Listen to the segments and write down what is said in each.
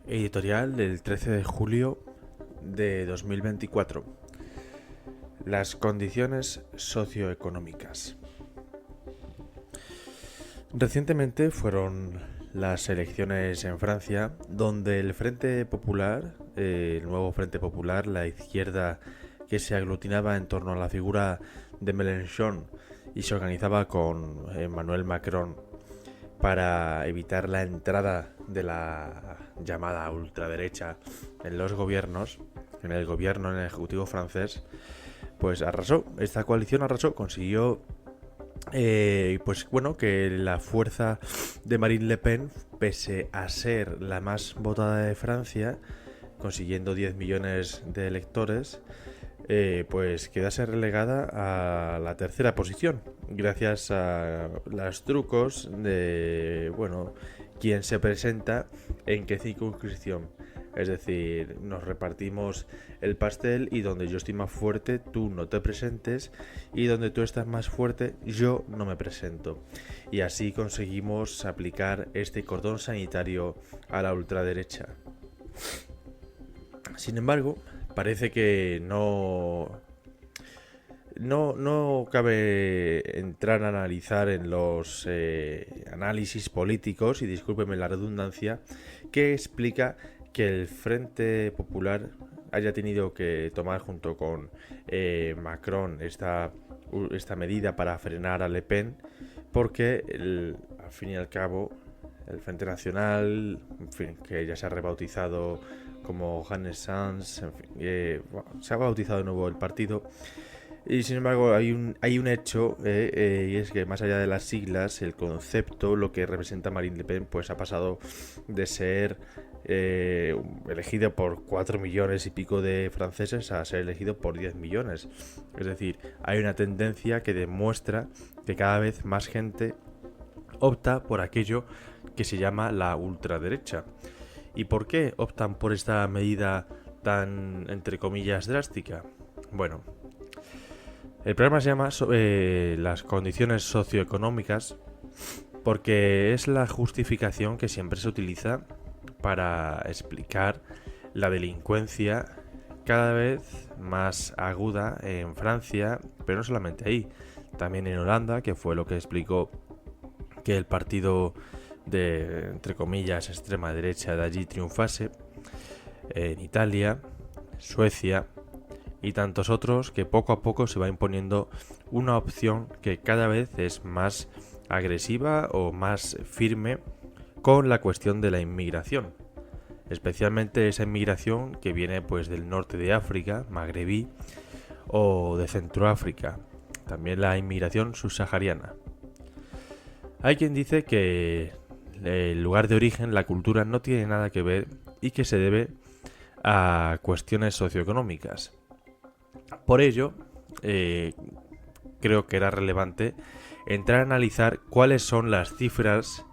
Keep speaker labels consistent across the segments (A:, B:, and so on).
A: Editorial del 13 de julio de 2024. Las condiciones socioeconómicas. Recientemente fueron las elecciones en Francia, donde el Frente Popular, el nuevo Frente Popular, la izquierda que se aglutinaba en torno a la figura de Mélenchon y se organizaba con Emmanuel Macron para evitar la entrada de la llamada ultraderecha en los gobiernos, en el gobierno, en el ejecutivo francés, pues arrasó. Esta coalición arrasó, consiguió que la fuerza de Marine Le Pen, pese a ser la más votada de Francia, consiguiendo 10 millones de electores, pues quedase relegada a la tercera posición, gracias a los trucos de, quién se presenta en qué circunscripción. Es decir, nos repartimos el pastel y donde yo estoy más fuerte, tú no te presentes, y donde tú estás más fuerte, yo no me presento. Y así conseguimos aplicar este cordón sanitario a la ultraderecha. Sin embargo, parece que no cabe entrar a analizar en los análisis políticos, y discúlpeme la redundancia, que explica que el Frente Popular haya tenido que tomar junto con Macron esta medida para frenar a Le Pen, porque al fin y al cabo el Frente Nacional, en fin, que ya se ha rebautizado como Renaissance, en fin, se ha bautizado de nuevo el partido. Y sin embargo hay un hecho, y es que más allá de las siglas, el concepto, lo que representa Marine Le Pen, pues ha pasado de ser elegido por 4 millones y pico de franceses a ser elegido por 10 millones. Es decir, hay una tendencia que demuestra que cada vez más gente opta por aquello que se llama la ultraderecha. ¿Y por qué optan por esta medida tan, entre comillas, drástica? Bueno, el programa se llama las condiciones socioeconómicas porque es la justificación que siempre se utiliza para explicar la delincuencia cada vez más aguda en Francia, pero no solamente ahí, también en Holanda, que fue lo que explicó que el partido de, entre comillas, extrema derecha de allí triunfase, en Italia, Suecia y tantos otros, que poco a poco se va imponiendo una opción que cada vez es más agresiva o más firme con la cuestión de la inmigración, especialmente esa inmigración que viene pues del norte de África, magrebí, o de Centroáfrica, también la inmigración subsahariana. Hay quien dice que el lugar de origen, la cultura, no tiene nada que ver y que se debe a cuestiones socioeconómicas. Por ello, creo que era relevante entrar a analizar cuáles son las cifras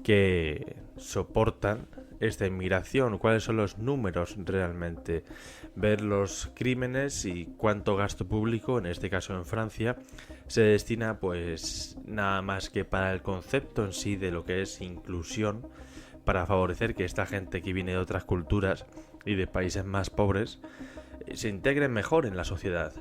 A: que soportan esta inmigración, cuáles son los números realmente, ver los crímenes y cuánto gasto público, en este caso en Francia, se destina pues nada más que para el concepto en sí de lo que es inclusión, para favorecer que esta gente que viene de otras culturas y de países más pobres se integren mejor en la sociedad.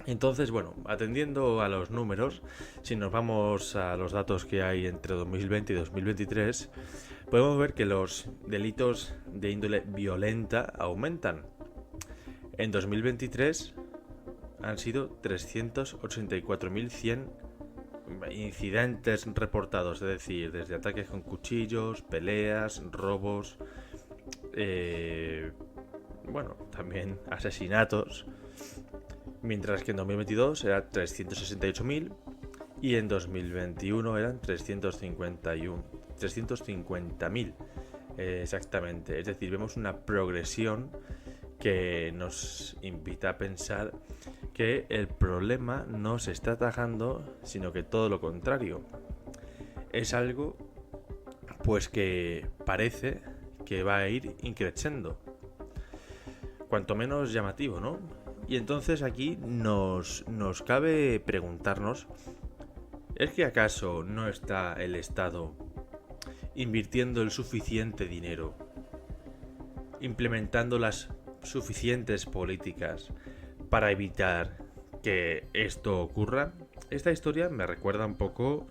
A: Entonces, atendiendo a los números, si nos vamos a los datos que hay entre 2020 y 2023, podemos ver que los delitos de índole violenta aumentan. En 2023 han sido 384.100 incidentes reportados, es decir, desde ataques con cuchillos, peleas, robos, también asesinatos, mientras que en 2022 era 368.000 y en 2021 eran 350.000 exactamente. Es decir, vemos una progresión que nos invita a pensar que el problema no se está atajando, sino que todo lo contrario. Es algo pues que parece que va a ir increciendo, cuanto menos llamativo, ¿no? Y entonces aquí nos cabe preguntarnos, ¿es que acaso no está el Estado invirtiendo el suficiente dinero implementando las suficientes políticas para evitar que esto ocurra? Esta historia me recuerda un poco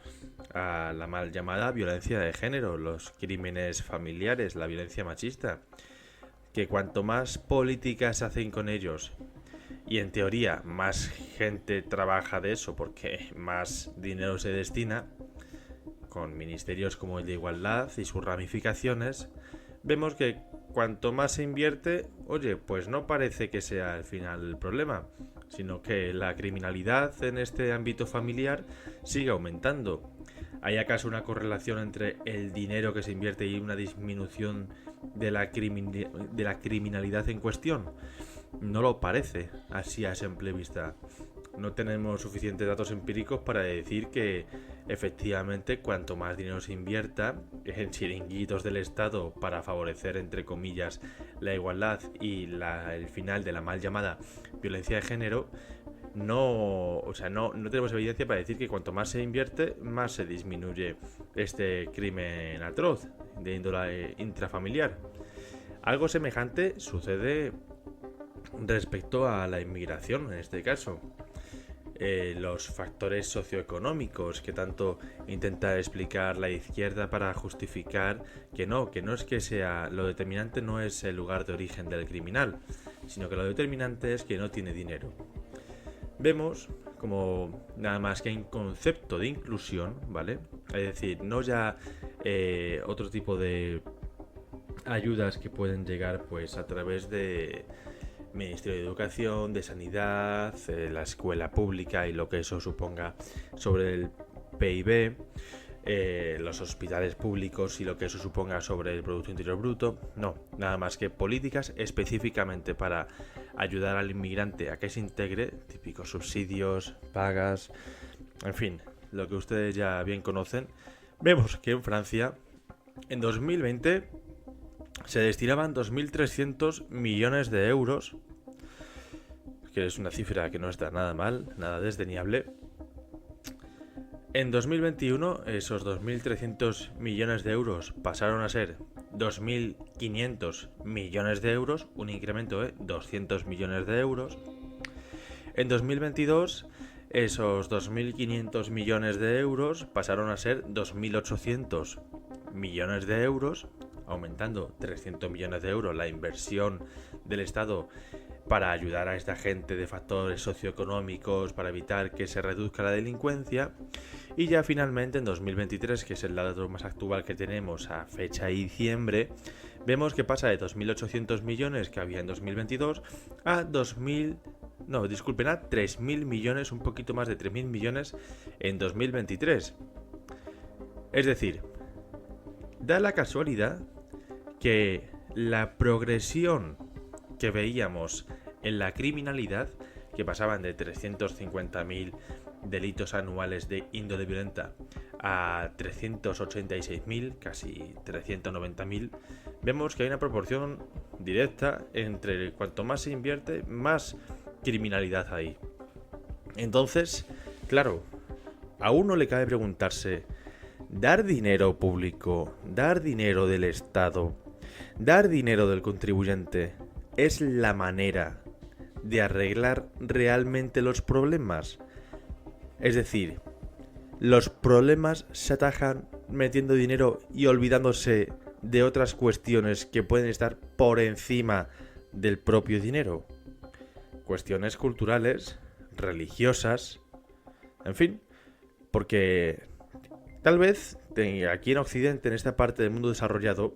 A: a la mal llamada violencia de género, los crímenes familiares, la violencia machista, que cuanto más políticas se hacen con ellos y en teoría más gente trabaja de eso porque más dinero se destina, con ministerios como el de Igualdad y sus ramificaciones, vemos que cuanto más se invierte, oye, pues no parece que sea al final el problema, sino que la criminalidad en este ámbito familiar sigue aumentando. ¿Hay acaso una correlación entre el dinero que se invierte y una disminución de la criminalidad en cuestión? No lo parece, así a simple vista. No tenemos suficientes datos empíricos para decir que efectivamente cuanto más dinero se invierta en chiringuitos del Estado para favorecer, entre comillas, la igualdad y el final de la mal llamada violencia de género, no tenemos evidencia para decir que cuanto más se invierte, más se disminuye este crimen atroz de índole intrafamiliar. Algo semejante sucede respecto a la inmigración en este caso. Los factores socioeconómicos que tanto intenta explicar la izquierda para justificar que no es que sea lo determinante, no es el lugar de origen del criminal, sino que lo determinante es que no tiene dinero. Vemos como nada más que en concepto de inclusión, ¿vale? Es decir, no ya otro tipo de ayudas que pueden llegar pues a través de Ministerio de Educación, de Sanidad, la escuela pública y lo que eso suponga sobre el PIB, los hospitales públicos y lo que eso suponga sobre el Producto Interior Bruto. No, nada más que políticas específicamente para ayudar al inmigrante a que se integre, típicos subsidios, pagas, en fin, lo que ustedes ya bien conocen. Vemos que en Francia, en 2020, se destinaban 2.300 millones de euros, que es una cifra que no está nada mal, nada desdeñable. En 2021 esos 2.300 millones de euros pasaron a ser 2.500 millones de euros, un incremento de 200 millones de euros. En 2022 esos 2.500 millones de euros pasaron a ser 2.800 millones de euros, aumentando 300 millones de euros la inversión del Estado para ayudar a esta gente de factores socioeconómicos, para evitar que se reduzca la delincuencia. Y ya finalmente en 2023, que es el dato más actual que tenemos a fecha de diciembre, vemos que pasa de 2.800 millones que había en 2022 a 3.000 millones, un poquito más de 3.000 millones en 2023. Es decir, da la casualidad que la progresión que veíamos en la criminalidad, que pasaban de 350.000 delitos anuales de índole violenta a 386.000, casi 390.000, vemos que hay una proporción directa entre cuanto más se invierte, más criminalidad hay. Entonces, claro, a uno le cabe preguntarse, ¿dar dinero público, dar dinero del Estado, dar dinero del contribuyente es la manera de arreglar realmente los problemas? Es decir, ¿los problemas se atajan metiendo dinero y olvidándose de otras cuestiones que pueden estar por encima del propio dinero? Cuestiones culturales, religiosas, en fin, porque tal vez aquí en Occidente, en esta parte del mundo desarrollado,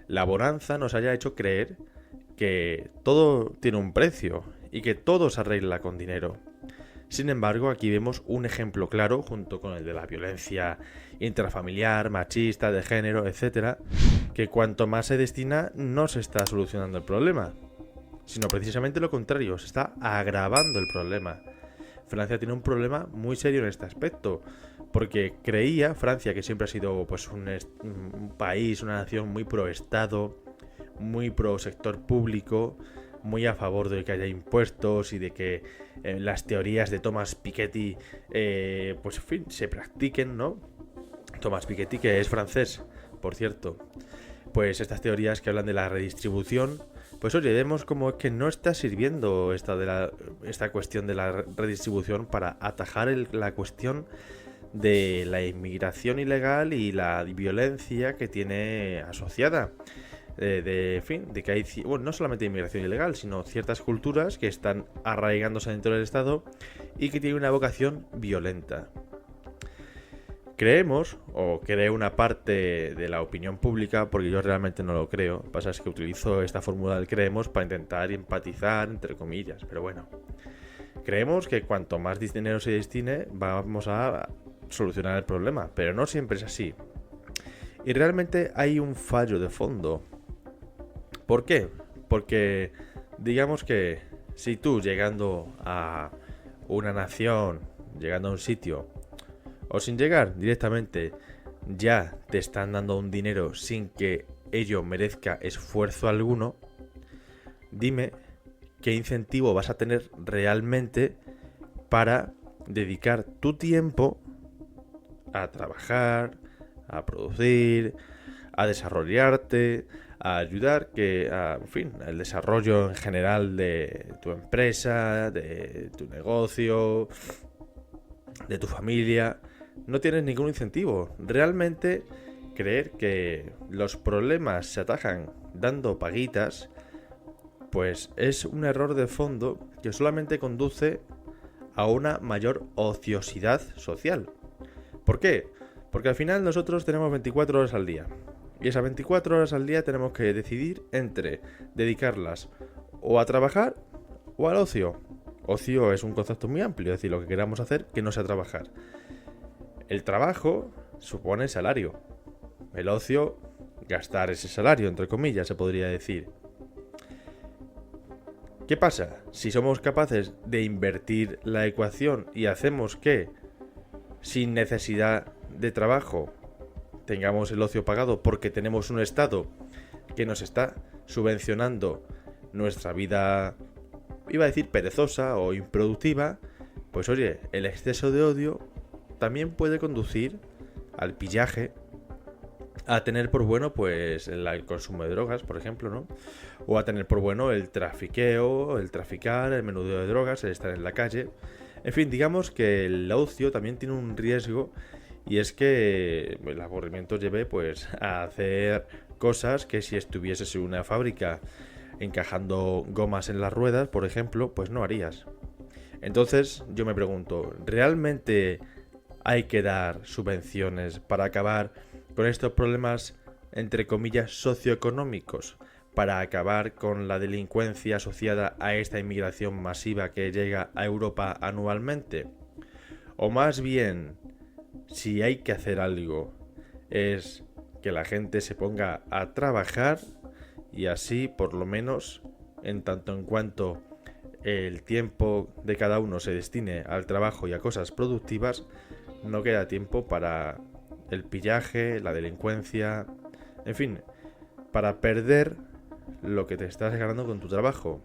A: la bonanza nos haya hecho creer que todo tiene un precio y que todo se arregla con dinero. Sin embargo, aquí vemos un ejemplo claro, junto con el de la violencia intrafamiliar, machista, de género, etcétera, que cuanto más se destina no se está solucionando el problema, sino precisamente lo contrario, se está agravando el problema. Francia tiene un problema muy serio en este aspecto, porque creía Francia, que siempre ha sido pues un país, una nación muy pro Estado, muy pro sector público, muy a favor de que haya impuestos y de que las teorías de Thomas Piketty pues en fin, se practiquen, ¿no? Thomas Piketty, que es francés, por cierto. pues estas teorías que hablan de la redistribución, pues oye, vemos como es que no está sirviendo esta cuestión de la redistribución para atajar la cuestión de la inmigración ilegal y la violencia que tiene asociada. En fin, de que hay, bueno, no solamente inmigración ilegal, sino ciertas culturas que están arraigándose dentro del Estado y que tienen una vocación violenta. Creemos, o cree una parte de la opinión pública, porque yo realmente no lo creo, pasa es que utilizo esta fórmula del creemos para intentar empatizar, entre comillas, pero bueno. Creemos que cuanto más dinero se destine, vamos a solucionar el problema, pero no siempre es así. Y realmente hay un fallo de fondo. ¿Por qué? Porque digamos que si tú llegando a una nación, llegando a un sitio, o sin llegar directamente, ya te están dando un dinero sin que ello merezca esfuerzo alguno, dime qué incentivo vas a tener realmente para dedicar tu tiempo a trabajar, a producir, a desarrollarte, a ayudar en fin, el desarrollo en general de tu empresa, de tu negocio, de tu familia. No tienes ningún incentivo. Realmente creer que los problemas se atajan dando paguitas, pues es un error de fondo que solamente conduce a una mayor ociosidad social. ¿Por qué? Porque al final nosotros tenemos 24 horas al día. Y esas 24 horas al día tenemos que decidir entre dedicarlas o a trabajar o al ocio. Ocio es un concepto muy amplio, es decir, lo que queramos hacer que no sea trabajar. El trabajo supone salario. El ocio, gastar ese salario, entre comillas, se podría decir. ¿Qué pasa? Si somos capaces de invertir la ecuación y hacemos que, sin necesidad de trabajo, tengamos el ocio pagado porque tenemos un Estado que nos está subvencionando nuestra vida, iba a decir perezosa o improductiva, pues oye, el exceso de odio también puede conducir al pillaje, a tener por bueno pues el consumo de drogas, por ejemplo, ¿no? O a tener por bueno el trafiqueo, el traficar, el menudeo de drogas, el estar en la calle. En fin, digamos que el ocio también tiene un riesgo, y es que el aburrimiento lleve pues a hacer cosas que si estuvieses en una fábrica encajando gomas en las ruedas, por ejemplo, pues no harías. Entonces yo me pregunto, ¿realmente hay que dar subvenciones para acabar con estos problemas, entre comillas, socioeconómicos? Para acabar con la delincuencia asociada a esta inmigración masiva que llega a Europa anualmente. O más bien, si hay que hacer algo, es que la gente se ponga a trabajar y así, por lo menos, en tanto en cuanto el tiempo de cada uno se destine al trabajo y a cosas productivas, no queda tiempo para el pillaje, la delincuencia, en fin, para perder lo que te estás ganando con tu trabajo.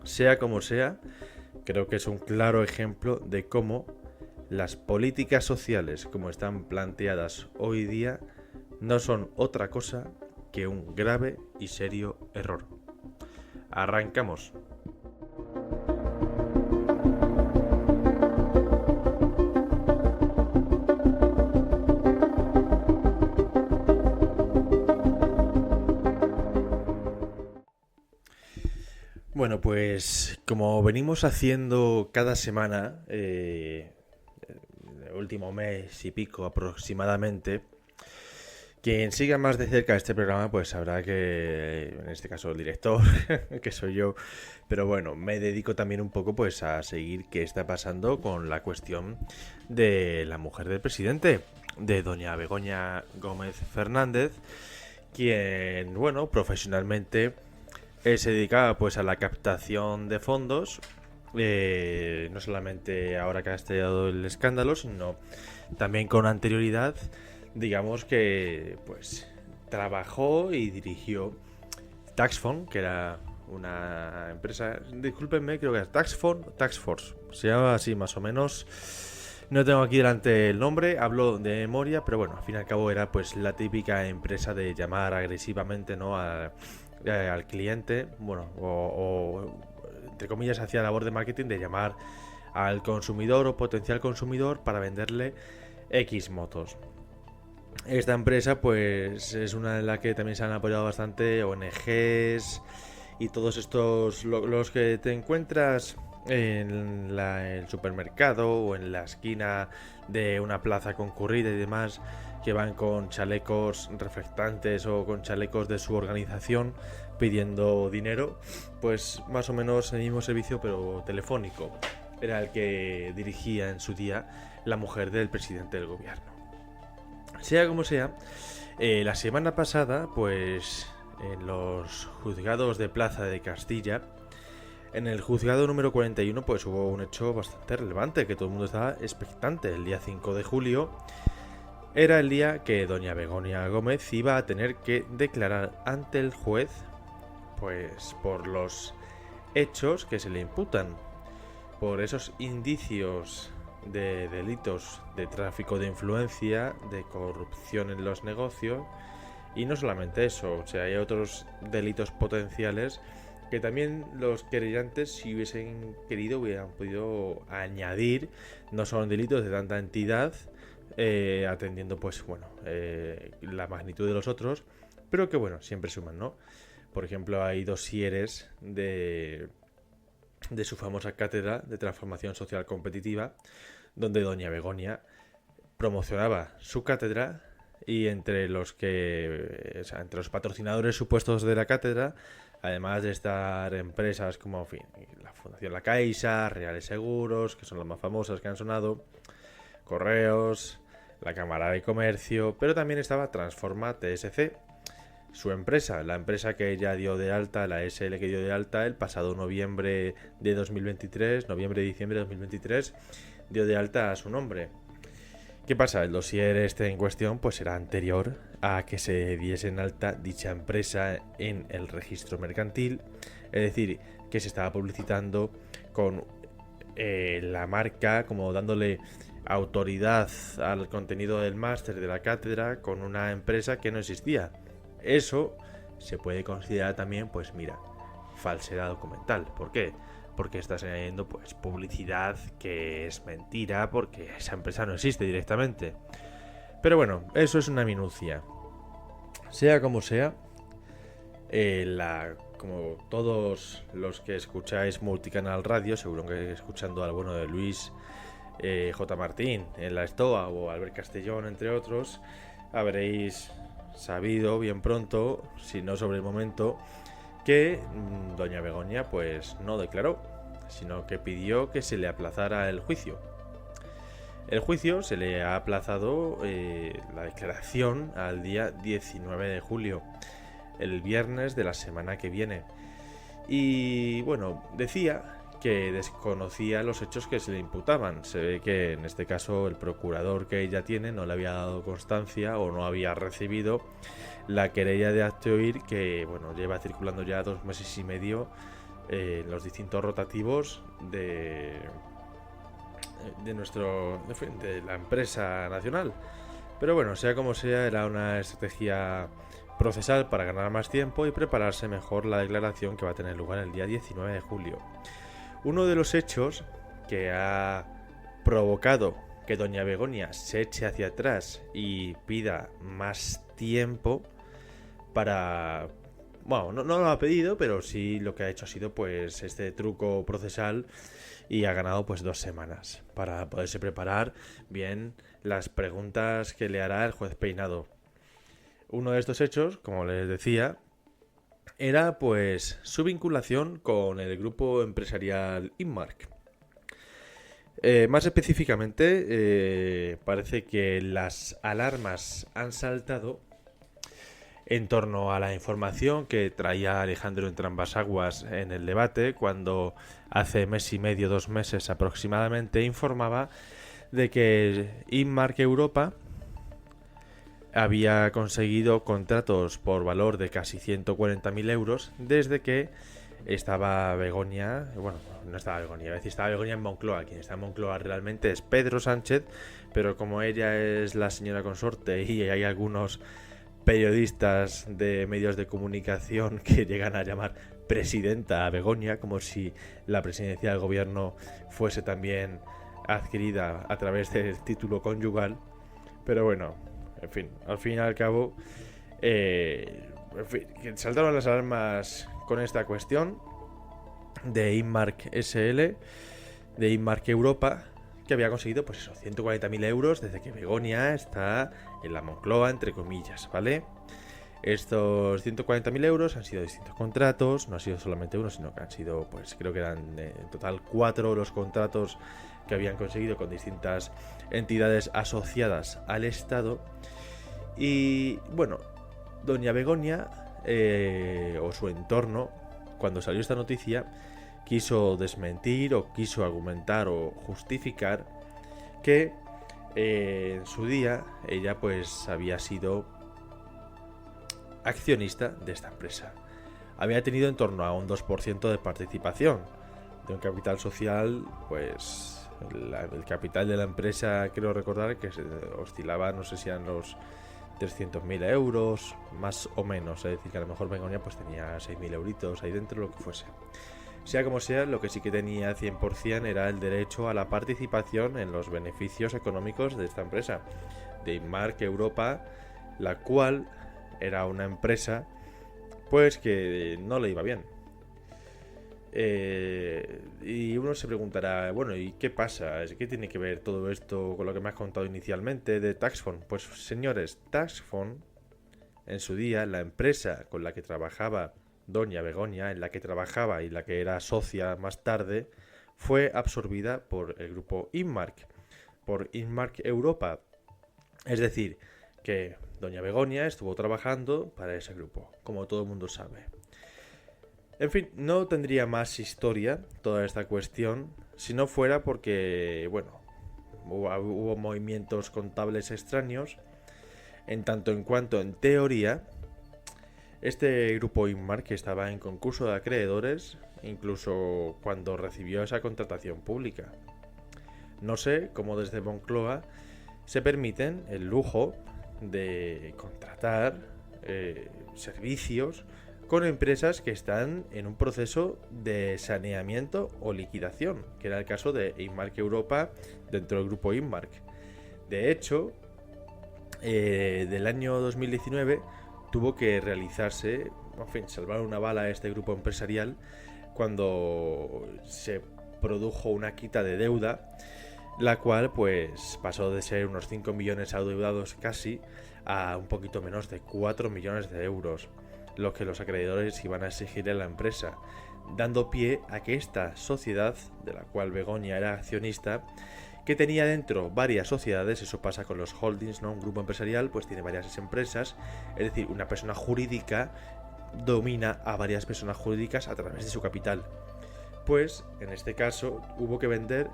A: Sea como sea, creo que es un claro ejemplo de cómo las políticas sociales, como están planteadas hoy día, no son otra cosa que un grave y serio error. Arrancamos. Bueno, pues como venimos haciendo cada semana, el último mes y pico aproximadamente, quien siga más de cerca este programa pues sabrá que, en este caso el director, que soy yo, pero bueno, me dedico también un poco pues a seguir qué está pasando con la cuestión de la mujer del presidente, de doña Begoña Gómez Fernández, quien, bueno, profesionalmente se dedicaba pues a la captación de fondos, no solamente ahora que ha estallado el escándalo, sino también con anterioridad. Digamos que pues trabajó y dirigió Taxfond, que era una empresa, discúlpenme, creo que era Taxfond, Tax Force, se llama así más o menos. No tengo aquí delante el nombre, hablo de memoria, pero bueno, al fin y al cabo era pues la típica empresa de llamar agresivamente, ¿no? Al cliente, bueno, entre comillas hacía labor de marketing de llamar al consumidor o potencial consumidor para venderle X motos. Esta empresa pues es una en la que también se han apoyado bastante ONGs y todos estos los que te encuentras en el supermercado o en la esquina de una plaza concurrida y demás, que van con chalecos reflectantes o con chalecos de su organización pidiendo dinero, pues más o menos el mismo servicio pero telefónico era el que dirigía en su día la mujer del presidente del gobierno. Sea como sea, la semana pasada, pues en los juzgados de Plaza de Castilla, en el juzgado número 41, pues hubo un hecho bastante relevante, que todo el mundo estaba expectante. El día 5 de julio era el día que doña Begoña Gómez iba a tener que declarar ante el juez, pues por los hechos que se le imputan, por esos indicios de delitos de tráfico de influencia, de corrupción en los negocios, y no solamente eso, o sea, hay otros delitos potenciales que también los querellantes, si hubiesen querido, hubieran podido añadir. No son delitos de tanta entidad, atendiendo pues bueno, la magnitud de los otros, pero que bueno, siempre suman, ¿no? Por ejemplo, hay dosieres de su famosa cátedra de transformación social competitiva, donde doña Begoña promocionaba su cátedra, y entre los entre los patrocinadores supuestos de la cátedra, además de estar empresas como en fin, la Fundación La Caixa, Reales Seguros, que son las más famosas que han sonado, Correos, la Cámara de Comercio, pero también estaba Transforma TSC, su empresa, la empresa que ella dio de alta, la SL que dio de alta el pasado noviembre de 2023, noviembre-diciembre de 2023, dio de alta a su nombre. ¿Qué pasa? El dossier este en cuestión pues era anterior a que se diese en alta dicha empresa en el registro mercantil, es decir, que se estaba publicitando con la marca, como dándole autoridad al contenido del máster de la cátedra con una empresa que no existía. Eso se puede considerar también, pues mira, falsedad documental. ¿Por qué? Porque estás añadiendo pues publicidad que es mentira, porque esa empresa no existe directamente. Pero bueno, eso es una minucia. Sea como sea, como todos los que escucháis Multicanal Radio, seguro que escuchando al bueno de Luis J. Martín en La Estoa o Albert Castellón, entre otros, habréis sabido bien pronto, si no sobre el momento, que doña Begoña pues no declaró, sino que pidió que se le aplazara el juicio. El juicio se le ha aplazado, la declaración, al día 19 de julio, el viernes de la semana que viene. Y bueno, decía que desconocía los hechos que se le imputaban. Se ve que en este caso el procurador que ella tiene no le había dado constancia o no había recibido la querella de acto oír que bueno, lleva circulando ya 2 meses y medio en los distintos rotativos de la empresa nacional. Pero bueno, sea como sea, era una estrategia procesal para ganar más tiempo y prepararse mejor la declaración que va a tener lugar el día 19 de julio. Uno de los hechos que ha provocado que doña Begoña se eche hacia atrás y pida más tiempo para... Bueno, no lo ha pedido, pero sí lo que ha hecho ha sido pues este truco procesal, y ha ganado pues 2 semanas para poderse preparar bien las preguntas que le hará el juez Peinado. Uno de estos hechos, como les decía, era pues su vinculación con el grupo empresarial Inmark. Más específicamente, parece que las alarmas han saltado en torno a la información que traía Alejandro Entrambas-Aguas en el debate, cuando hace mes y medio, 2 meses aproximadamente, informaba de que Inmark Europa había conseguido contratos por valor de casi 140.000 euros desde que estaba Begoña, bueno, no estaba Begoña, iba a decir, estaba Begoña en Moncloa. Quien está en Moncloa realmente es Pedro Sánchez, pero como ella es la señora consorte y hay algunos periodistas de medios de comunicación que llegan a llamar presidenta a Begoña, como si la presidencia del gobierno fuese también adquirida a través del título conyugal. Pero bueno, en fin, al fin y al cabo, en fin, saltaron las alarmas con esta cuestión de Inmark SL, de Inmark Europa, que había conseguido, pues eso, 140.000 euros desde que Begoña está en la Moncloa, entre comillas, ¿vale? Estos 140.000 euros han sido distintos contratos, no ha sido solamente uno, sino que han sido, pues creo que eran en total 4 los contratos que habían conseguido con distintas entidades asociadas al Estado. Y bueno, doña Begoña o su entorno, cuando salió esta noticia, quiso desmentir o quiso argumentar o justificar que en su día ella pues había sido accionista de esta empresa. Había tenido en torno a un 2% de participación de un capital social, pues el capital de la empresa, creo recordar que se oscilaba, no sé si eran los 300.000 euros, más o menos, es decir, que a lo mejor Begoña pues tenía 6.000 euritos ahí dentro, lo que fuese. Sea como sea, lo que sí que tenía 100% era el derecho a la participación en los beneficios económicos de esta empresa, de Inmark Europa, la cual era una empresa pues que no le iba bien. Y uno se preguntará, bueno, ¿y qué pasa? ¿Qué tiene que ver todo esto con lo que me has contado inicialmente de Taxfond? Pues señores, Taxfond, en su día, la empresa con la que trabajaba doña Begoña, en la que trabajaba y la que era socia más tarde, fue absorbida por el grupo Inmark, por Inmark Europa. Es decir, que doña Begoña estuvo trabajando para ese grupo, como todo el mundo sabe. En fin, no tendría más historia toda esta cuestión si no fuera porque, bueno, hubo movimientos contables extraños, en tanto en cuanto, en teoría, este grupo Inmark que estaba en concurso de acreedores, incluso cuando recibió esa contratación pública. No sé cómo desde Moncloa se permiten el lujo de contratar servicios con empresas que están en un proceso de saneamiento o liquidación, que era el caso de Inmark Europa dentro del grupo Inmark. De hecho, del año 2019 tuvo que realizarse, en fin, salvar una bala a este grupo empresarial cuando se produjo una quita de deuda, la cual pues pasó de ser unos 5 millones adeudados casi a un poquito menos de 4 millones de euros, lo que los acreedores iban a exigir a la empresa, dando pie a que esta sociedad, de la cual Begoña era accionista, que tenía dentro varias sociedades, eso pasa con los holdings, ¿no? Un grupo empresarial pues tiene varias empresas, es decir, una persona jurídica domina a varias personas jurídicas a través de su capital. Pues en este caso hubo que vender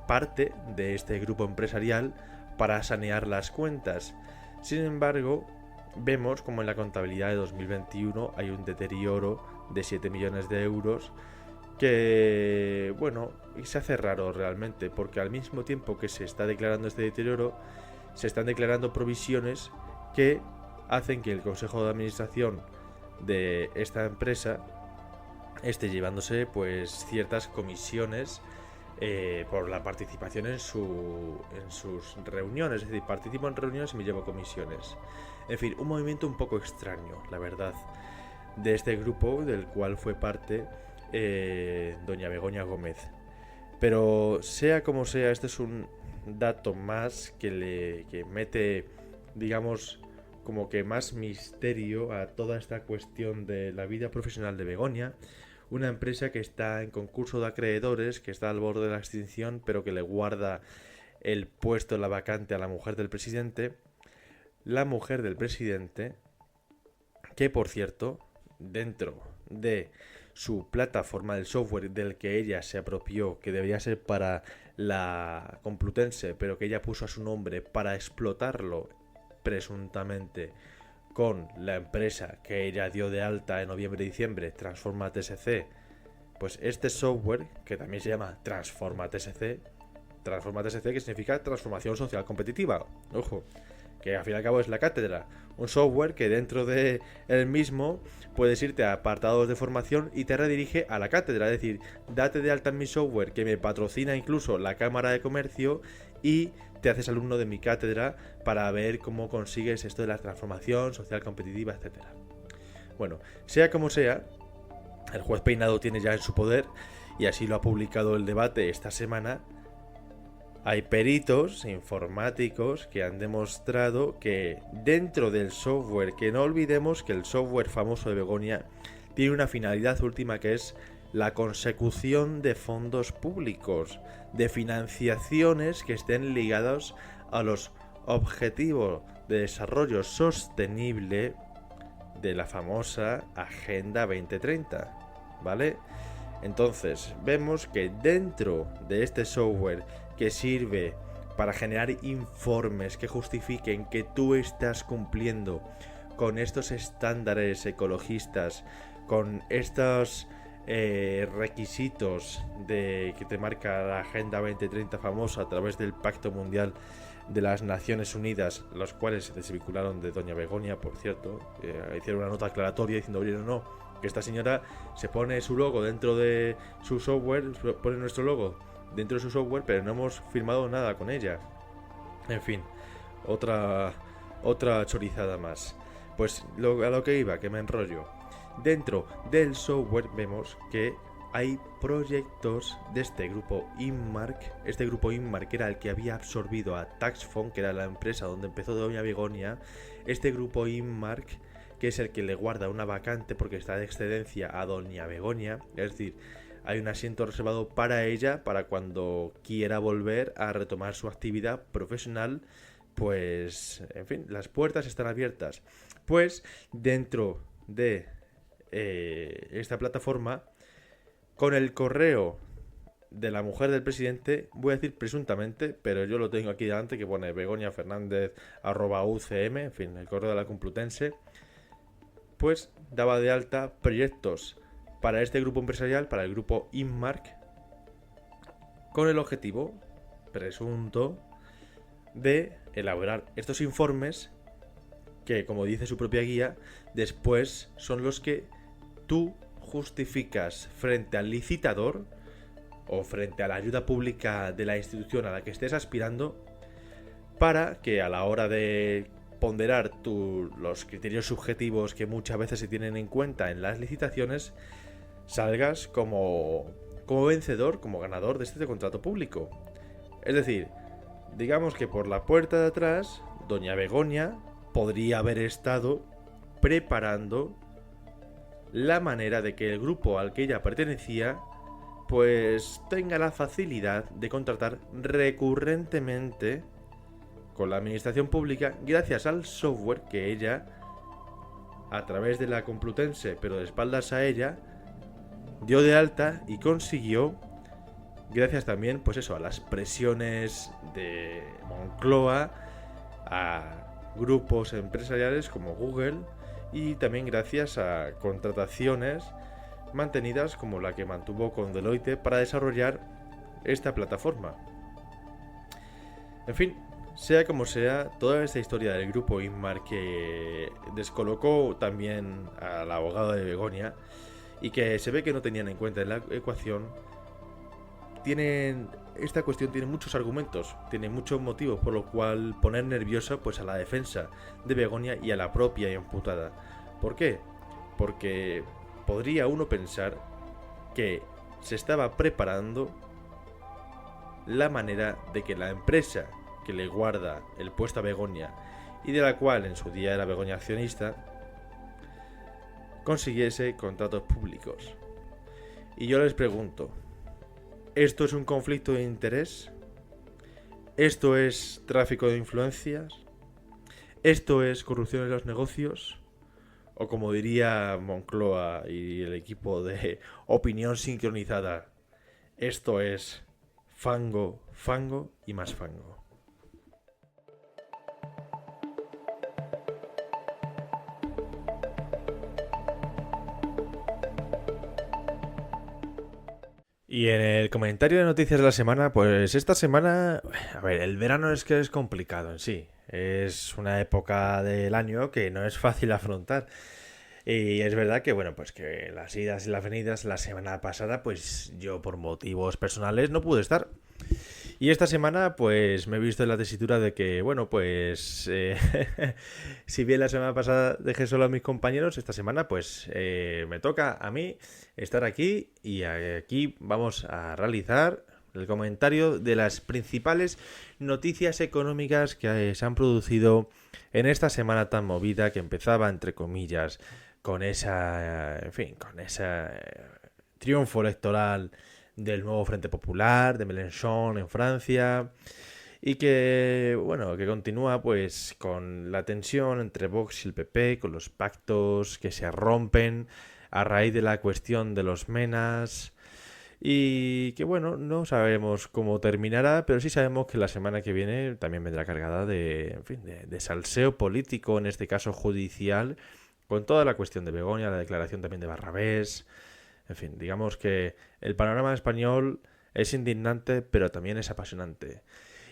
A: parte de este grupo empresarial para sanear las cuentas. Sin embargo, vemos como en la contabilidad de 2021 hay un deterioro de 7 millones de euros que, bueno, se hace raro realmente, porque al mismo tiempo que se está declarando este deterioro, se están declarando provisiones que hacen que el consejo de administración de esta empresa esté llevándose pues ciertas comisiones por la participación en sus reuniones. Es decir, participo en reuniones y me llevo comisiones. En fin, un movimiento un poco extraño, la verdad, de este grupo del cual fue parte doña Begoña Gómez. Pero sea como sea, este es un dato más que mete, digamos, como que más misterio a toda esta cuestión de la vida profesional de Begoña. Una empresa que está en concurso de acreedores, que está al borde de la extinción, pero que le guarda el puesto en la vacante a la mujer del presidente. La mujer del presidente, que por cierto, dentro de su plataforma del software del que ella se apropió, que debía ser para la Complutense, pero que ella puso a su nombre para explotarlo presuntamente con la empresa que ella dio de alta en noviembre-diciembre, Transforma TSC, Pues este software, que también se llama Transforma TSC que significa Transformación Social Competitiva, ojo, que al fin y al cabo es la cátedra, un software que dentro de él mismo puedes irte a apartados de formación y te redirige a la cátedra, es decir, date de alta en mi software que me patrocina incluso la Cámara de Comercio y te haces alumno de mi cátedra para ver cómo consigues esto de la transformación social competitiva, etcétera. Bueno, sea como sea, el juez Peinado tiene ya en su poder, y así lo ha publicado el debate esta semana, hay peritos informáticos que han demostrado que dentro del software, que no olvidemos que el software famoso de Begonia tiene una finalidad última, que es la consecución de fondos públicos, de financiaciones que estén ligados a los objetivos de desarrollo sostenible de la famosa Agenda 2030, ¿vale? Entonces, vemos que dentro de este software que sirve para generar informes que justifiquen que tú estás cumpliendo con estos estándares ecologistas, con estos requisitos de que te marca la Agenda 2030 famosa a través del Pacto Mundial de las Naciones Unidas, los cuales se desvincularon de Doña Begonia, por cierto, hicieron una nota aclaratoria diciendo, oye, no, que esta señora se pone su logo dentro de su software, pone nuestro logo dentro de su software, pero no hemos firmado nada con ella. En fin, otra chorizada más. Pues a lo que iba, que me enrollo. Dentro del software vemos que hay proyectos de este grupo Inmark. Este grupo Inmark era el que había absorbido a Taxfond, que era la empresa donde empezó Doña Begonia. Este grupo Inmark, que es el que le guarda una vacante porque está de excedencia a Doña Begonia, es decir, hay un asiento reservado para ella para cuando quiera volver a retomar su actividad profesional. Pues, en fin, las puertas están abiertas. Pues dentro de esta plataforma, con el correo de la mujer del presidente, voy a decir presuntamente, pero yo lo tengo aquí delante, que pone begoniafernandez@ucm, en fin, el correo de la Complutense, pues daba de alta proyectos para este grupo empresarial, para el grupo Inmark, con el objetivo presunto de elaborar estos informes que, como dice su propia guía, después son los que tú justificas frente al licitador o frente a la ayuda pública de la institución a la que estés aspirando, para que a la hora de ponderar los criterios subjetivos que muchas veces se tienen en cuenta en las licitaciones, salgas como vencedor, como ganador de este contrato público. Es decir, digamos que por la puerta de atrás, Doña Begonia podría haber estado preparando la manera de que el grupo al que ella pertenecía pues tenga la facilidad de contratar recurrentemente con la administración pública, gracias al software que ella, a través de la Complutense, pero de espaldas a ella, dio de alta y consiguió, gracias también, pues eso, a las presiones de Moncloa, a grupos empresariales como Google, y también gracias a contrataciones mantenidas como la que mantuvo con Deloitte para desarrollar esta plataforma. En fin, sea como sea, toda esta historia del grupo Inmark, que descolocó también al abogado de Begonia y que se ve que no tenían en cuenta en la ecuación, esta cuestión tiene muchos argumentos, tiene muchos motivos por lo cual poner nerviosa pues a la defensa de Begonia y a la propia imputada. ¿Por qué? Porque podría uno pensar que se estaba preparando la manera de que la empresa que le guarda el puesto a Begonia y de la cual en su día era Begonia accionista, consiguiese contratos públicos. Y yo les pregunto, ¿esto es un conflicto de interés? ¿Esto es tráfico de influencias? ¿Esto es corrupción en los negocios? O como diría Moncloa y el equipo de opinión sincronizada, esto es fango, fango y más fango. Y en el comentario de noticias de la semana, pues esta semana, a ver, el verano es que es complicado en sí. Es una época del año que no es fácil afrontar. Y es verdad que, bueno, pues que las idas y las venidas la semana pasada, pues yo por motivos personales no pude estar. Y esta semana, pues me he visto en la tesitura de que, bueno, pues si bien la semana pasada dejé solo a mis compañeros, esta semana, pues me toca a mí estar aquí y aquí vamos a realizar el comentario de las principales noticias económicas que se han producido en esta semana tan movida que empezaba, entre comillas, con esa, en fin, con ese triunfo electoral del nuevo Frente Popular, de Mélenchon en Francia, y que, bueno, que continúa pues con la tensión entre Vox y el PP, con los pactos que se rompen a raíz de la cuestión de los menas, y que, bueno, no sabemos cómo terminará, pero sí sabemos que la semana que viene también vendrá cargada de, en fin, de salseo político, en este caso judicial, con toda la cuestión de Begoña, la declaración también de Barrabés. En fin, digamos que el panorama español es indignante, pero también es apasionante.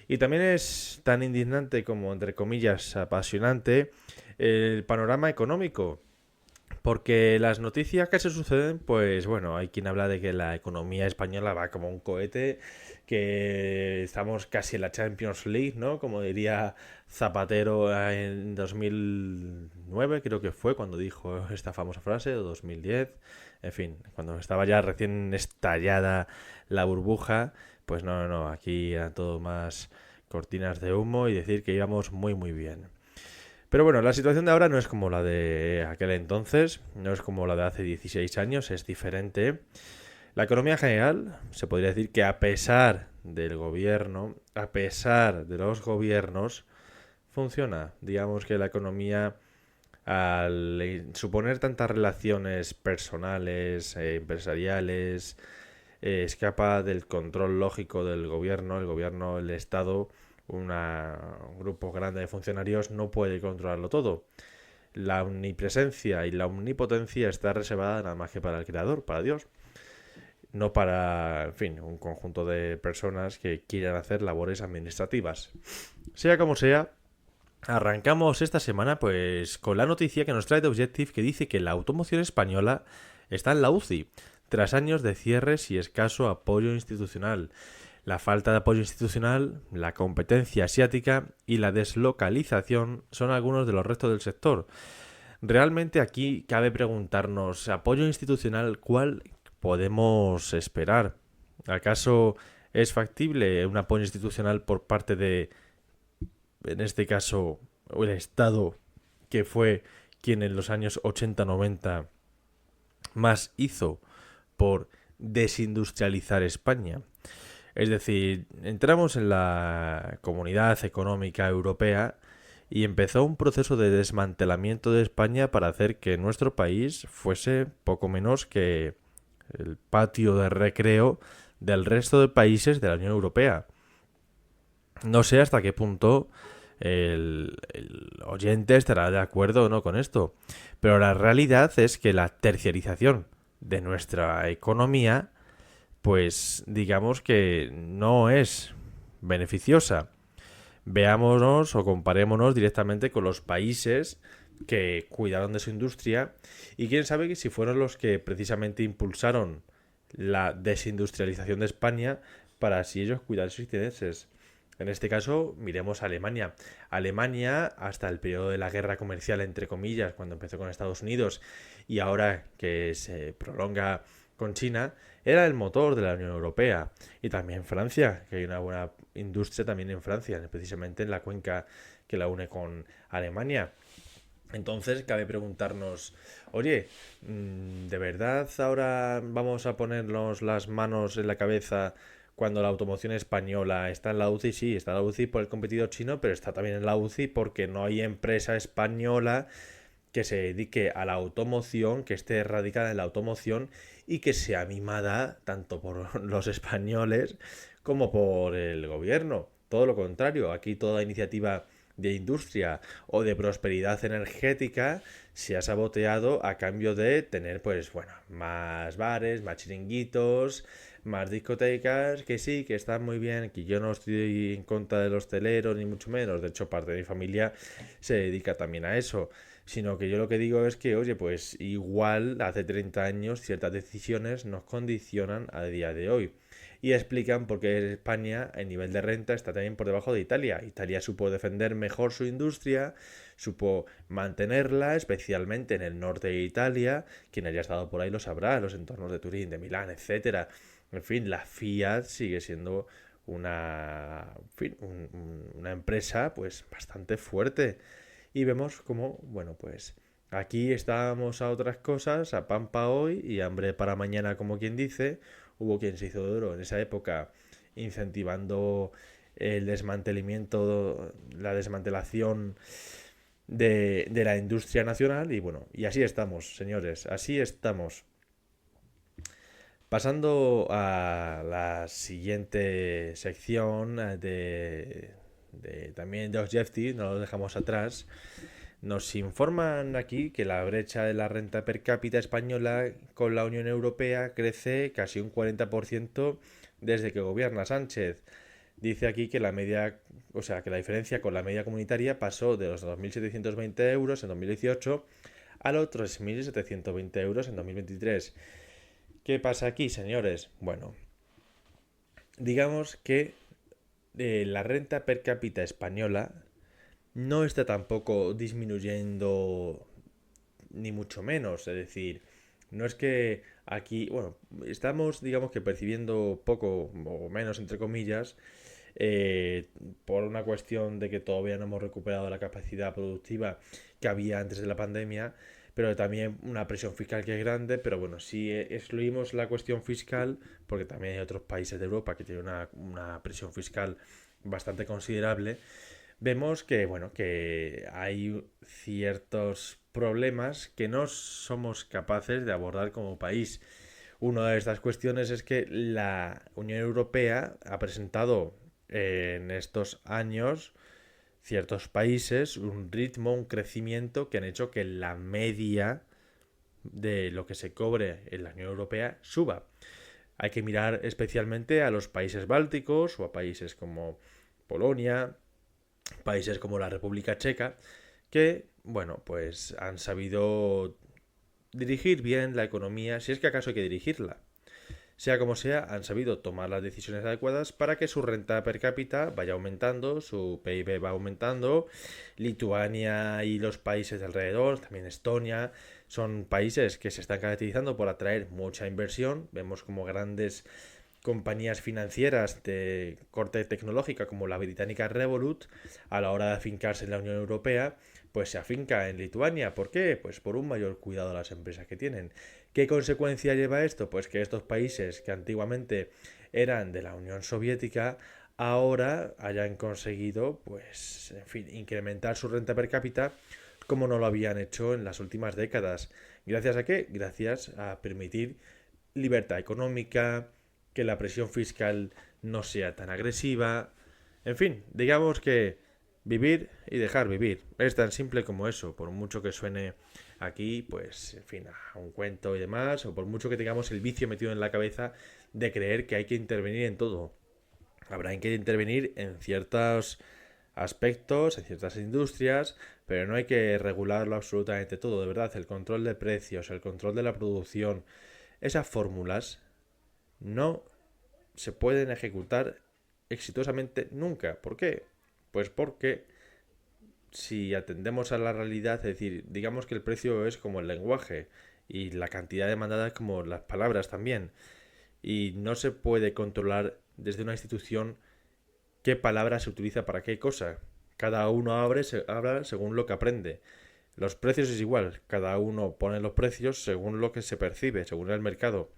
A: Y también es tan indignante como, entre comillas, apasionante el panorama económico. Porque las noticias que se suceden, pues bueno, hay quien habla de que la economía española va como un cohete, que estamos casi en la Champions League, ¿no? Como diría Zapatero en 2009, creo que fue cuando dijo esta famosa frase, o 2010, en fin, cuando estaba ya recién estallada la burbuja, pues no, aquí era todo más cortinas de humo y decir que íbamos muy muy bien. Pero bueno, la situación de ahora no es como la de aquel entonces, no es como la de hace 16 años, es diferente. La economía general, se podría decir que a pesar del gobierno, a pesar de los gobiernos, funciona. Digamos que la economía, al suponer tantas relaciones personales, empresariales, escapa del control lógico del gobierno. El gobierno, el Estado, un grupo grande de funcionarios no puede controlarlo todo. La omnipresencia y la omnipotencia está reservada nada más que para el creador, para Dios, no para, en fin, un conjunto de personas que quieran hacer labores administrativas. Sea como sea, arrancamos esta semana pues con la noticia que nos trae The Objective, que dice que la automoción española está en la UCI tras años de cierres y escaso apoyo institucional. La falta de apoyo institucional, la competencia asiática y la deslocalización son algunos de los restos del sector. Realmente aquí cabe preguntarnos, apoyo institucional, ¿cuál podemos esperar? ¿Acaso es factible un apoyo institucional por parte de, en este caso, el Estado, que fue quien en los años 80-90 más hizo por desindustrializar España? Es decir, entramos en la Comunidad Económica Europea y empezó un proceso de desmantelamiento de España para hacer que nuestro país fuese poco menos que el patio de recreo del resto de países de la Unión Europea. No sé hasta qué punto el oyente estará de acuerdo o no con esto, pero la realidad es que la terciarización de nuestra economía, pues digamos que no es beneficiosa. Veámonos o comparémonos directamente con los países que cuidaron de su industria y quién sabe si fueron los que precisamente impulsaron la desindustrialización de España para así ellos cuidar sus intereses. En este caso, miremos a Alemania. Alemania, hasta el periodo de la guerra comercial, entre comillas, cuando empezó con Estados Unidos y ahora que se prolonga con China, era el motor de la Unión Europea. Y también Francia, que hay una buena industria también en Francia, precisamente en la cuenca que la une con Alemania. Entonces cabe preguntarnos, oye, ¿de verdad ahora vamos a ponernos las manos en la cabeza cuando la automoción española está en la UCI? Sí, está en la UCI por el competidor chino, pero está también en la UCI porque no hay empresa española que se dedique a la automoción, que esté radicada en la automoción y que sea mimada tanto por los españoles como por el gobierno. Todo lo contrario, aquí toda iniciativa de industria o de prosperidad energética se ha saboteado a cambio de tener, pues bueno, más bares, más chiringuitos, más discotecas, que sí, que están muy bien, que yo no estoy en contra de los hosteleros ni mucho menos, de hecho parte de mi familia se dedica también a eso, sino que yo lo que digo es que, oye, pues igual hace 30 años ciertas decisiones nos condicionan a día de hoy. Y explican por qué España, el nivel de renta, está también por debajo de Italia. Italia supo defender mejor su industria, supo mantenerla, especialmente en el norte de Italia. Quien haya estado por ahí lo sabrá, los entornos de Turín, de Milán, etcétera. En fin, la Fiat sigue siendo una, en fin, una empresa pues bastante fuerte. Y vemos como, bueno, pues aquí estábamos a otras cosas, a pan para hoy y hambre para mañana, como quien dice. Hubo quien se hizo duro en esa época incentivando el desmantelamiento, la desmantelación de la industria nacional y bueno, y así estamos, señores, así estamos. Pasando a la siguiente sección también de Objective, no lo dejamos atrás. Nos informan aquí que la brecha de la renta per cápita española con la Unión Europea crece casi un 40% desde que gobierna Sánchez. Dice aquí que la media, o sea, que la diferencia con la media comunitaria pasó de los 2.720 euros en 2018 a los 3.720 euros en 2023. ¿Qué pasa aquí, señores? Bueno, digamos que la renta per cápita española no está tampoco disminuyendo ni mucho menos. Es decir, no es que aquí, bueno, estamos digamos que percibiendo poco o menos entre comillas eh, por una cuestión de que todavía no hemos recuperado la capacidad productiva que había antes de la pandemia, pero también una presión fiscal que es grande, pero bueno, si excluimos la cuestión fiscal, porque también hay otros países de Europa que tienen una presión fiscal bastante considerable, vemos que, bueno, que hay ciertos problemas que no somos capaces de abordar como país. Una de estas cuestiones es que la Unión Europea ha presentado en estos años ciertos países un ritmo, un crecimiento que han hecho que la media de lo que se cobre en la Unión Europea suba. Hay que mirar especialmente a los países bálticos o a países como Polonia, países como la República Checa, que, bueno, pues han sabido dirigir bien la economía, si es que acaso hay que dirigirla. Sea como sea, han sabido tomar las decisiones adecuadas para que su renta per cápita vaya aumentando, su PIB va aumentando. Lituania y los países de alrededor, también Estonia, son países que se están caracterizando por atraer mucha inversión. Vemos como grandes compañías financieras de corte tecnológica como la británica Revolut, a la hora de afincarse en la Unión Europea, pues se afinca en Lituania. ¿Por qué? Pues por un mayor cuidado a las empresas que tienen. ¿Qué consecuencia lleva esto? Pues que estos países que antiguamente eran de la Unión Soviética ahora hayan conseguido, pues, en fin, incrementar su renta per cápita como no lo habían hecho en las últimas décadas. ¿Gracias a qué? Gracias a permitir libertad económica, que la presión fiscal no sea tan agresiva. En fin, digamos que vivir y dejar vivir. Es tan simple como eso, por mucho que suene aquí, pues, en fin, a un cuento y demás, o por mucho que tengamos el vicio metido en la cabeza de creer que hay que intervenir en todo. Habrá que intervenir en ciertos aspectos, en ciertas industrias, pero no hay que regularlo absolutamente todo, de verdad. El control de precios, el control de la producción, esas fórmulas no se pueden ejecutar exitosamente nunca. ¿Por qué? Pues porque si atendemos a la realidad, es decir, digamos que el precio es como el lenguaje y la cantidad demandada es como las palabras también. Y no se puede controlar desde una institución qué palabra se utiliza para qué cosa. Cada uno habla según lo que aprende. Los precios es igual, cada uno pone los precios según lo que se percibe, según el mercado.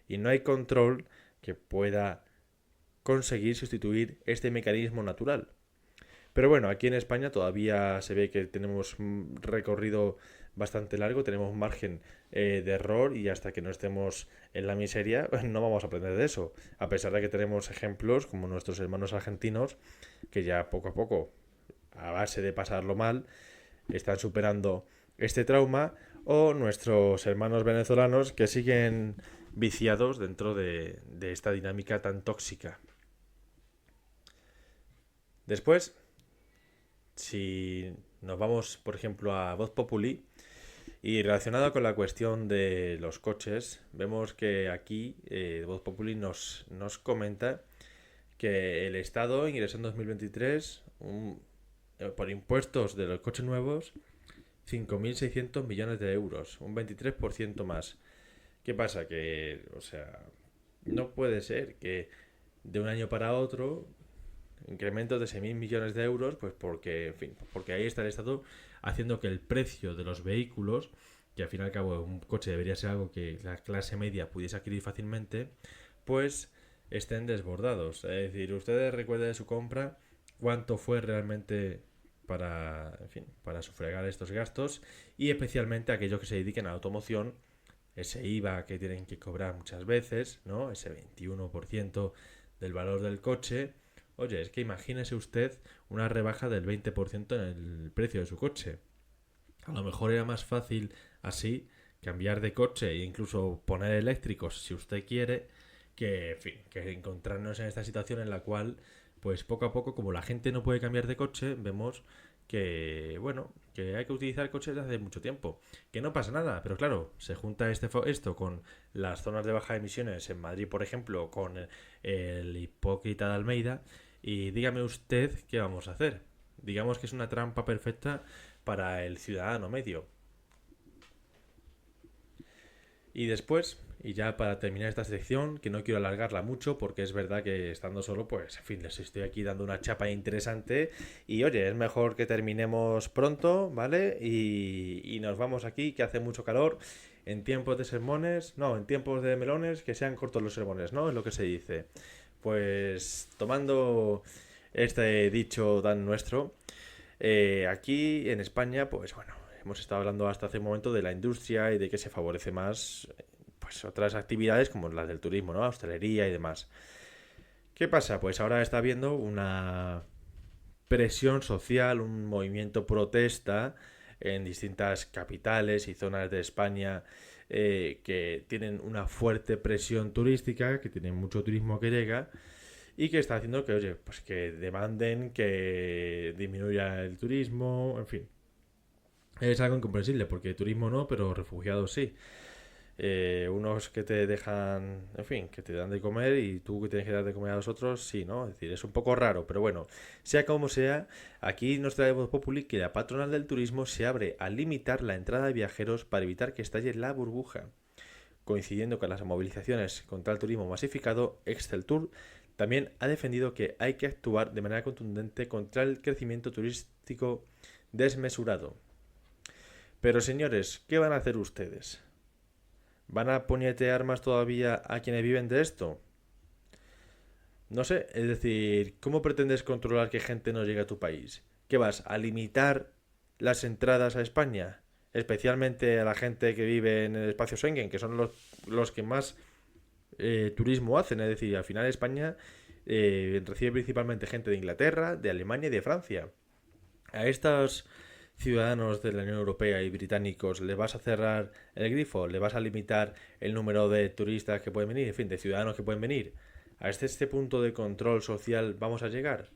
A: Y no hay control que pueda conseguir sustituir este mecanismo natural. Pero bueno, aquí en España todavía se ve que tenemos un recorrido bastante largo, tenemos margen de error y hasta que no estemos en la miseria no vamos a aprender de eso. A pesar de que tenemos ejemplos como nuestros hermanos argentinos que ya poco a poco a base de pasarlo mal, están superando este trauma, o nuestros hermanos venezolanos que siguen viciados dentro de esta dinámica tan tóxica. Después, si nos vamos, por ejemplo, a Voz Populi, y relacionado con la cuestión de los coches, vemos que aquí Voz Populi nos comenta que el Estado ingresó en 2023 por impuestos de los coches nuevos 5.600 millones de euros, un 23% más. ¿Qué pasa? Que, o sea, no puede ser que de un año para otro incrementos de 6.000 millones de euros, pues porque, en fin, porque ahí está el Estado haciendo que el precio de los vehículos, que al fin y al cabo un coche debería ser algo que la clase media pudiese adquirir fácilmente, pues estén desbordados. Es decir, ustedes recuerden de su compra cuánto fue realmente para, en fin, para sufragar estos gastos, y especialmente aquellos que se dediquen a la automoción, ese IVA que tienen que cobrar muchas veces, ¿no? Ese 21% del valor del coche. Oye, es que imagínese usted una rebaja del 20% en el precio de su coche. A lo mejor era más fácil así cambiar de coche e incluso poner eléctricos si usted quiere, que, en fin, que encontrarnos en esta situación en la cual, pues poco a poco, como la gente no puede cambiar de coche, vemos que, bueno, que hay que utilizar coches desde hace mucho tiempo. Que no pasa nada, pero claro, se junta esto con las zonas de baja emisiones en Madrid, por ejemplo, con el Hipócrita de Almeida, y dígame usted qué vamos a hacer. Digamos que es una trampa perfecta para el ciudadano medio. Y después, y ya para terminar esta sección, que no quiero alargarla mucho porque es verdad que estando solo, pues en fin, les estoy aquí dando una chapa interesante. Y oye, es mejor que terminemos pronto, ¿vale? Y nos vamos aquí, que hace mucho calor. En tiempos de sermones, no, en tiempos de melones, que sean cortos los sermones, ¿no? Es lo que se dice. Pues tomando este dicho tan nuestro, aquí en España, pues bueno, hemos estado hablando hasta hace un momento de la industria y de que se favorece más pues otras actividades como las del turismo, ¿no? Hostelería y demás. ¿Qué pasa? Pues ahora está habiendo una presión social, un movimiento protesta en distintas capitales y zonas de España que tienen una fuerte presión turística, que tienen mucho turismo que llega y que está haciendo que, oye, pues que demanden que disminuya el turismo, en fin. Es algo incomprensible porque turismo no, pero refugiados sí. Unos que te dejan, en fin, que te dan de comer y tú que tienes que dar de comer a los otros, sí, ¿no? Es decir, es un poco raro, pero bueno, sea como sea, aquí nos trae Voz Populi que la patronal del turismo se abre a limitar la entrada de viajeros para evitar que estalle la burbuja. Coincidiendo con las movilizaciones contra el turismo masificado, Exceltur también ha defendido que hay que actuar de manera contundente contra el crecimiento turístico desmesurado. Pero señores, ¿qué van a hacer ustedes? ¿Van a puñetear más todavía a quienes viven de esto? No sé, es decir, ¿cómo pretendes controlar que gente no llegue a tu país? ¿Qué vas a limitar las entradas a España? Especialmente a la gente que vive en el espacio Schengen, que son los que más turismo hacen. Es decir, al final España recibe principalmente gente de Inglaterra, de Alemania y de Francia. A estos ciudadanos de la Unión Europea y británicos le vas a cerrar el grifo, le vas a limitar el número de turistas que pueden venir, en fin, de ciudadanos que pueden venir. ¿A este punto de control social vamos a llegar?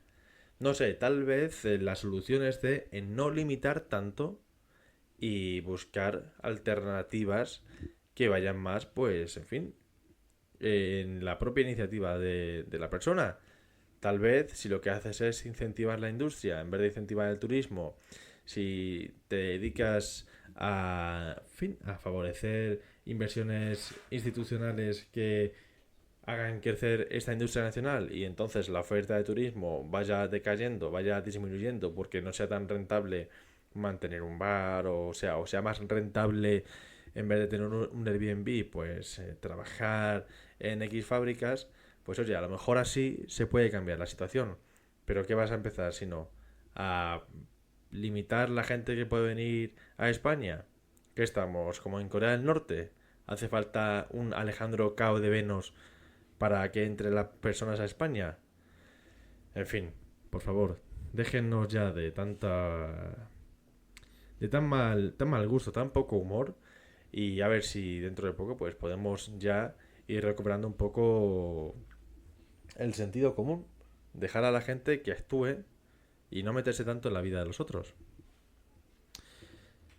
A: No sé, tal vez la solución esté en no limitar tanto y buscar alternativas que vayan más, pues, en fin, en la propia iniciativa de la persona. Tal vez si lo que haces es incentivar la industria en vez de incentivar el turismo, si te dedicas a, en fin, a favorecer inversiones institucionales que hagan crecer esta industria nacional y entonces la oferta de turismo vaya decayendo, vaya disminuyendo porque no sea tan rentable mantener un bar o sea más rentable en vez de tener un Airbnb, pues trabajar en X fábricas, pues oye, a lo mejor así se puede cambiar la situación. Pero ¿qué vas a empezar si no? ¿A limitar la gente que puede venir a España? ¿Qué estamos? ¿Como en Corea del Norte? ¿Hace falta un Alejandro Cao de Venus para que entre las personas a España? En fin, por favor, déjennos ya de tan mal gusto, tan poco humor, y a ver si dentro de poco pues podemos ya ir recuperando un poco el sentido común, dejar a la gente que actúe y no meterse tanto en la vida de los otros.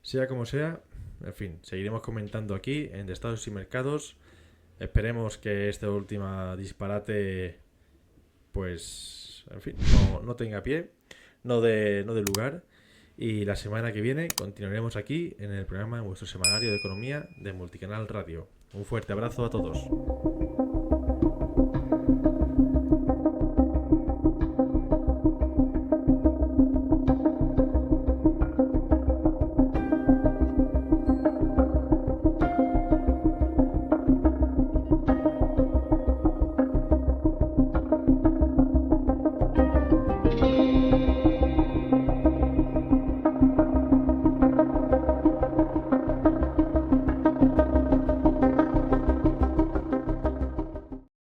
A: Sea como sea, en fin, seguiremos comentando aquí en De Estados y Mercados. Esperemos que este último disparate, pues, en fin, no tenga pie, no de lugar. Y la semana que viene continuaremos aquí en el programa, en vuestro semanario de economía de Multicanal Radio. Un fuerte abrazo a todos.